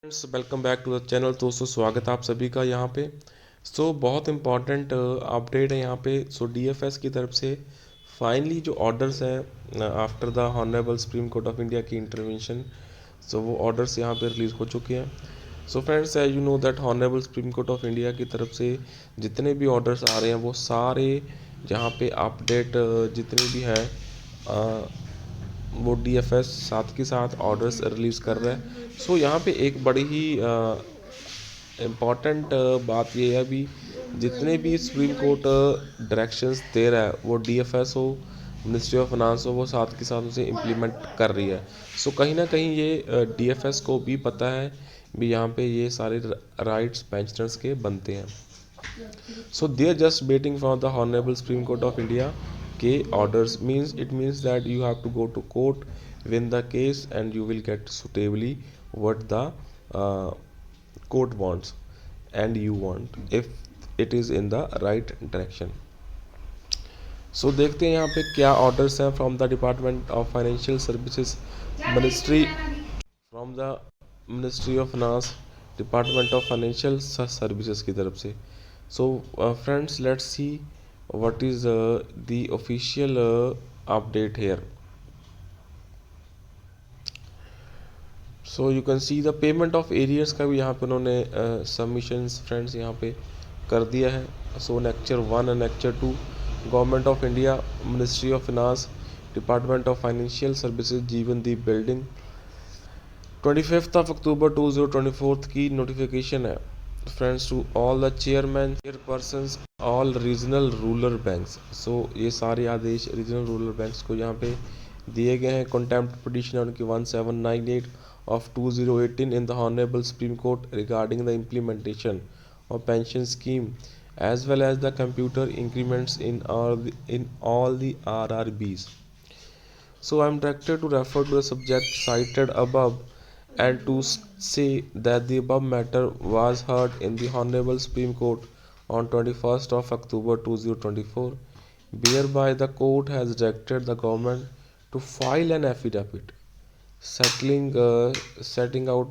Friends welcome back to the channel. दोस्तों स्वागत है आप सभी का यहाँ पे। बहुत इम्पॉर्टेंट अपडेट है यहाँ पे। डीएफएस की तरफ से फाइनली जो ऑर्डर्स हैं after the honourable Supreme Court of India की इंटरवेंशन, वो ऑर्डर्स यहाँ पे रिलीज़ हो चुके हैं। Friends you know that honourable Supreme Court of India की तरफ से जितने भी ऑर्डर्स आ रहे हैं वो सारे जहाँ पे अपडेट जितने भी हैं वो डीएफएस साथ के साथ ऑर्डर्स रिलीज़ कर रहा है। यहाँ पे एक बड़ी ही इम्पॉर्टेंट बात ये है अभी जितने भी सुप्रीम कोर्ट डायरेक्शंस दे रहा है वो डीएफएस हो, मिनिस्ट्री ऑफ फाइनेंस हो, वो साथ के साथ उसे इम्प्लीमेंट कर रही है। कहीं ना कहीं ये डीएफएस को भी पता है भी यहाँ पे ये सारे राइट्स पेंशनर्स के बनते हैं। They are just waiting for the honourable Supreme Court of India के orders. Means that you have to go to court, win the case, and you will get suitably what the court wants and you want if it is in the right direction. देखते हैं यहाँ पे क्या orders हैं from the department of financial services ministry, from the ministry of finance, department of financial services की तरफ से। Friends let's see what is the official update here. You can see the payment of arrears का भी यहाँ पे उन्होंने submissions friends यहाँ पे कर दिया है। Annexure 1 and annexure 2 Government of India, Ministry of Finance, Department of financial Services, Jeevan Deep building, 25 October 2024 की नोटिफिकेशन है friends to all the chairpersons all regional rural banks. ये सारे आदेश रीजनल रूरल बैंक्स को यहाँ पे दिए गए हैं। कंटेम्प्ट पिटीशन उनकी 1798 of 2018 in the Honorable Supreme Court regarding the implementation of pension scheme as well as the computer increments in all the RRBs. I am directed to refer to the subject cited above and to say that the above matter was heard in the Honorable Supreme Court on 21st of October 2024, whereby the court has directed the government to file an affidavit setting out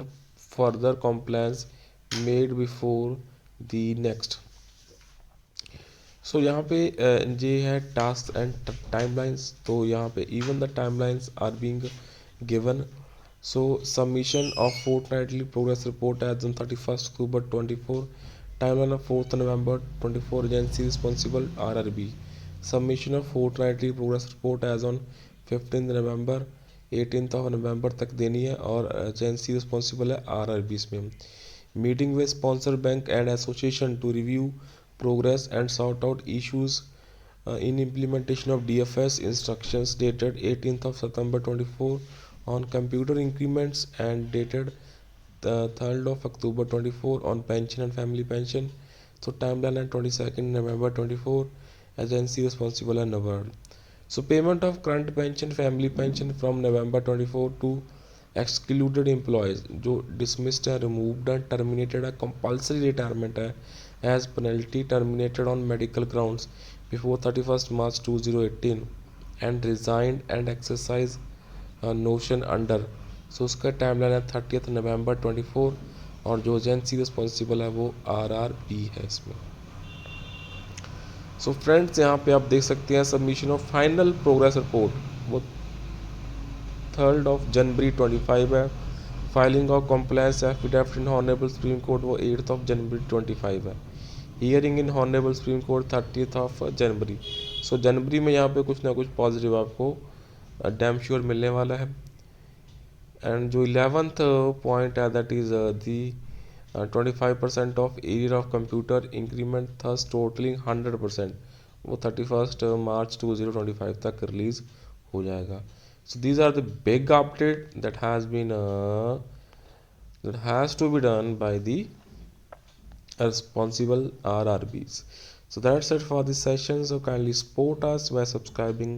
further compliance made before the next। यहाँ पे ये है task and timelines. यहाँ पे even the timelines are being given. Submission of fortnightly progress report as on 31 October 24, timeline of 4 November 24, agency responsible RRB. Submission of fortnightly progress report as on 15 November 18 नवंबर तक देनी है और agency responsible है RRB इसमें। Meeting with sponsor bank and association to review progress and sort out issues in implementation of DFS instructions dated 18th of September 24 on computer increments and dated the 3rd of October 24 on pension and family pension. Timeline at 22nd November 24, agency responsible and NABARD. Payment of current pension, family pension from November 24 to excluded employees जो dismissed है, removed है, terminated है, compulsory retirement है as penalty, terminated on medical grounds before 31st March 2018 and resigned and exercise notion under। उसका timeline है 30th नवंबर 24 और जो agency responsible है वो आरआरबी है इसमें। फ्रेंड्स यहाँ पे आप देख सकते हैं submission of final progress report वो 3rd of January 25 है। Filing of compliance affidavit in honourable Supreme court वो 8th of January 25 है। Hearing in honourable Supreme court 30th of January। जनवरी में यहाँ पे कुछ ना कुछ पॉजिटिव आपको डैम श्योर मिलने वाला है। एंड जो 11th पॉइंट है that is the 25% of area of computer increment thus totalling 100% वो 31st March 2025 तक रिलीज हो जाएगा। These are the big update that has to be done by the responsible RRBs. That's it for this session. Kindly support us by subscribing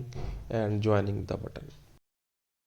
and joining the button.